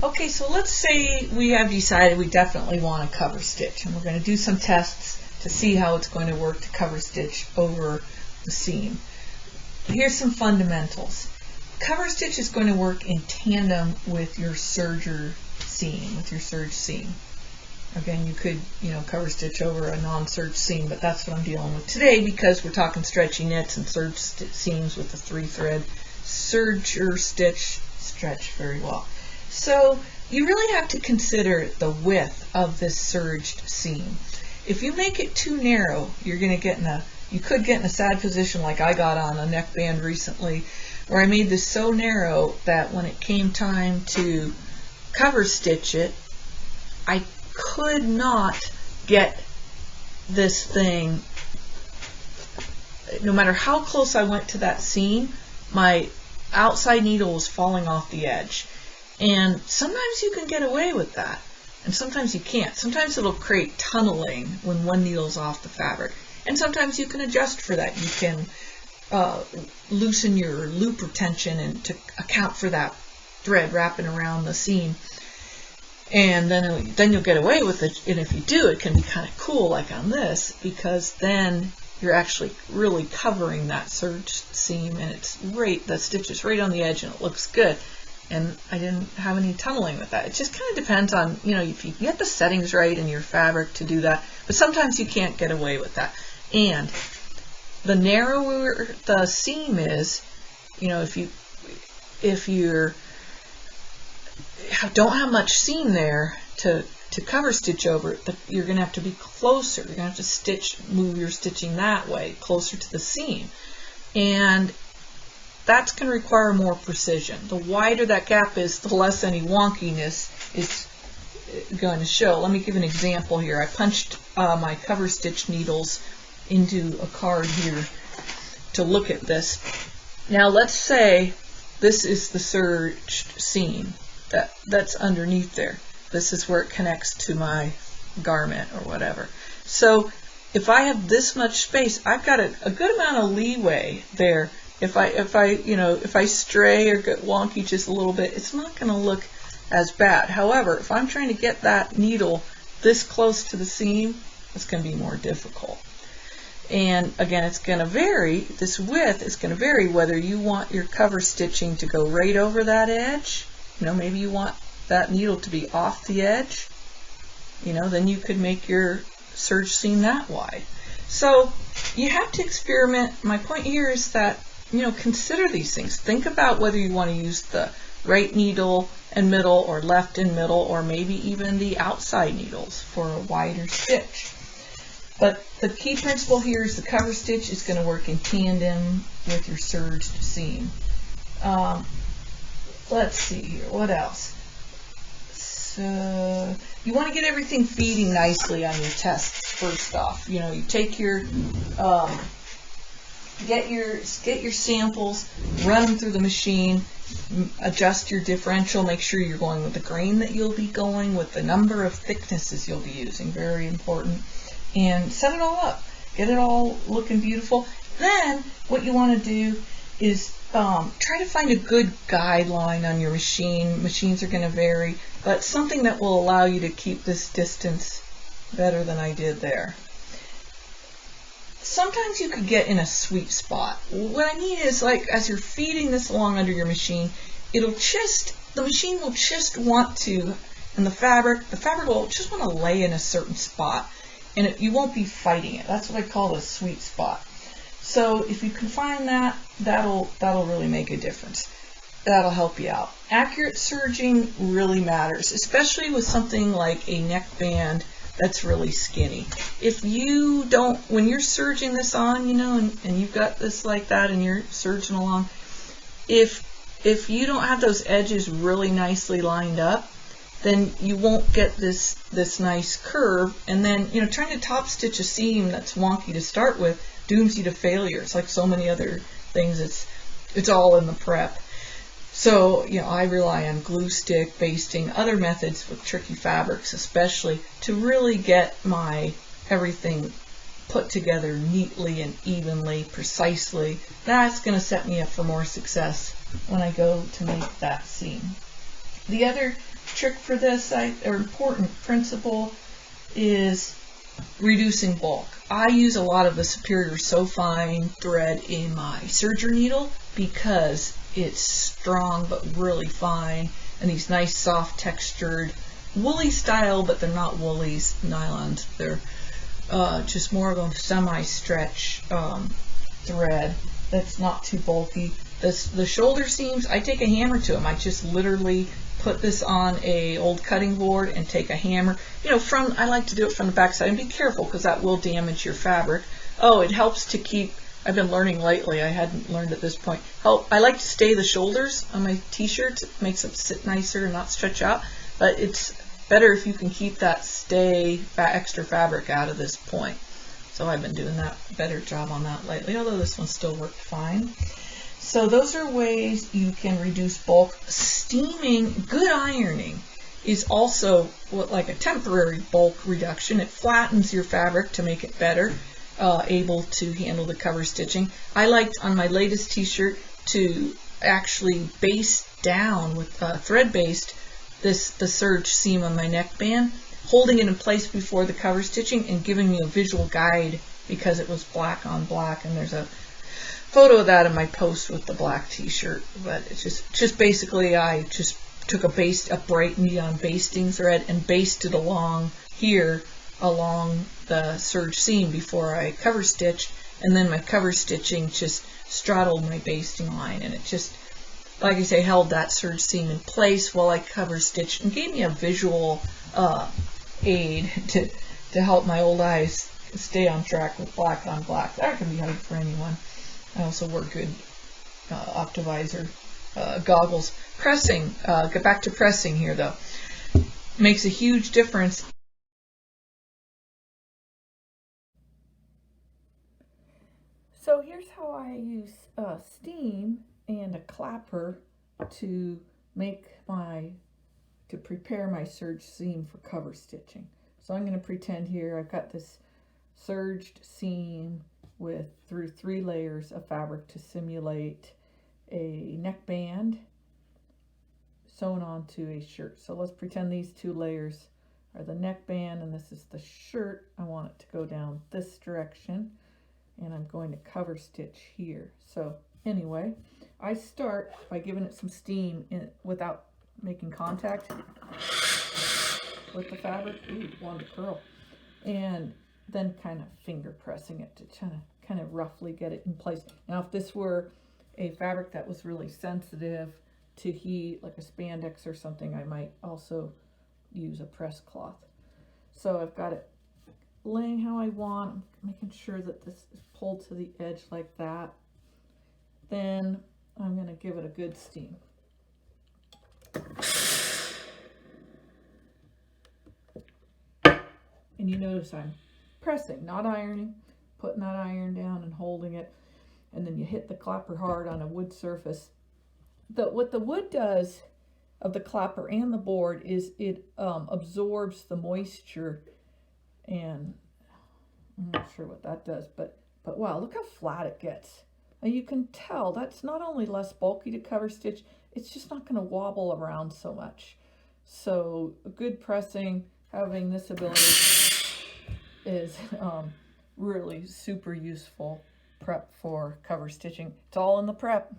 Okay, so let's say we have decided we definitely want to cover stitch, and we're going to do some tests to see how it's going to work to cover stitch over the seam. Here's some fundamentals. Cover stitch is going to work in tandem with your serger seam, with your serge seam. Again, you could, cover stitch over a non-serge seam, but that's what I'm dealing with today because we're talking stretchy knits and serge seams with the 3-thread serger stitch stretch very well. So you really have to consider the width of this serged seam. If you make it too narrow, you could get in a sad position like I got on a neckband recently, where I made this so narrow that when it came time to cover stitch it, I could not get this thing, no matter how close I went to that seam, my outside needle was falling off the edge. And sometimes you can get away with that, and sometimes you can't. Sometimes it'll create tunneling when one needle's off the fabric, and sometimes you can adjust for that. You can loosen your loop retention and to account for that thread wrapping around the seam, and then you'll get away with it. And if you do, it can be kind of cool, like on this, because then you're actually really covering that serge seam, and the stitch is right on the edge, and it looks good. And I didn't have any tunneling with that. It just kind of depends on, if you get the settings right in your fabric to do that. But sometimes you can't get away with that. And the narrower the seam is, if you don't have much seam there to cover stitch over it, you're going to have to be closer. You're going to have to move your stitching that way, closer to the seam. And that's going to require more precision. The wider that gap is, the less any wonkiness is going to show. Let me give an example here. I punched my cover stitch needles into a card here to look at this. Now let's say this is the serged seam that's underneath there. This is where it connects to my garment or whatever. So if I have this much space, I've got a good amount of leeway there. If I stray or get wonky just a little bit, it's not going to look as bad. However, if I'm trying to get that needle this close to the seam, it's going to be more difficult. And again, it's going to vary. This width is going to vary whether you want your cover stitching to go right over that edge. Maybe you want that needle to be off the edge. Then you could make your serge seam that wide. So you have to experiment. My point here is that consider these things. Think about whether you want to use the right needle and middle, or left and middle, or maybe even the outside needles for a wider stitch. But the key principle here is the cover stitch is going to work in tandem with your serged seam. Let's see here, what else? So you want to get everything feeding nicely on your tests first off. You take your get your samples, run them through the machine, adjust your differential, make sure you're going with the grain that you'll be going with, the number of thicknesses you'll be using, very important, and set it all up. Get it all looking beautiful. Then what you want to do is try to find a good guideline on your machine. Machines are going to vary, but something that will allow you to keep this distance better than I did there. Sometimes you could get in a sweet spot. What I mean is, like, as you're feeding this along under your machine, the machine will just want to, and the fabric will just want to lay in a certain spot, and you won't be fighting it. That's what I call the sweet spot. So if you can find that, that'll really make a difference. That'll help you out. Accurate serging really matters, especially with something like a neckband that's really skinny. If you don't, when you're serging this on, and you've got this like that and you're serging along, if you don't have those edges really nicely lined up, then you won't get this nice curve. And then, trying to top stitch a seam that's wonky to start with dooms you to failure. It's like so many other things. It's all in the prep. So, I rely on glue stick, basting, other methods with tricky fabrics especially, to really get my everything put together neatly and evenly, precisely. That's going to set me up for more success when I go to make that seam. The other trick for this, or important principle, is reducing bulk. I use a lot of the Superior So Fine thread in my serger needle because it's strong but really fine, and these nice soft textured woolly style, but they're not woolies, nylons. They're just more of a semi-stretch thread that's not too bulky. The shoulder seams, I take a hammer to them. I just literally put this on a old cutting board and take a hammer. You know, I like to do it from the back side, and be careful because that will damage your fabric. Oh, it helps to keep, I've been learning lately, I hadn't learned at this point. I like to stay the shoulders on my t-shirts. It makes them sit nicer and not stretch out, but it's better if you can keep that extra fabric out of this point. So I've been doing that better job on that lately, although this one still worked fine. So those are ways you can reduce bulk. Steaming, good ironing is also like a temporary bulk reduction. It flattens your fabric to make it better, able to handle the cover stitching. I liked on my latest t-shirt to actually baste down with thread based the serge seam on my neckband, holding it in place before the cover stitching and giving me a visual guide because it was black on black, and there's a photo of that in my post with the black t-shirt. But it's just basically I just took a bright neon basting thread and basted along here along the serge seam before I cover stitched, and then my cover stitching just straddled my basting line, and it just, like I say, held that serge seam in place while I cover stitched and gave me a visual aid to help my old eyes stay on track with black on black. That can be hard for anyone. I also wore good Optivisor goggles. Pressing, get back to pressing here though, makes a huge difference. So here's how I use steam and a clapper to prepare my serge seam for cover stitching. So I'm going to pretend here I've got this serged seam through 3 layers of fabric to simulate a neckband sewn onto a shirt. So let's pretend these 2 layers are the neckband and this is the shirt. I want it to go down this direction, and I'm going to cover stitch here. So anyway, I start by giving it some steam without making contact with the fabric. Ooh, wanted to curl. And then kind of finger pressing it to kind of roughly get it in place. Now, if this were a fabric that was really sensitive to heat, like a spandex or something, I might also use a press cloth. So I've got it laying how I want. I'm making sure that this is pulled to the edge like that. Then I'm going to give it a good steam. And you notice I'm pressing, not ironing, putting that iron down and holding it, and then you hit the clapper hard on a wood surface. What the wood does of the clapper and the board is it absorbs the moisture, and I'm not sure what that does, but wow, look how flat it gets. Now you can tell that's not only less bulky to cover stitch, it's just not going to wobble around so much. So good pressing, having this ability is really super useful prep for cover stitching. It's all in the prep.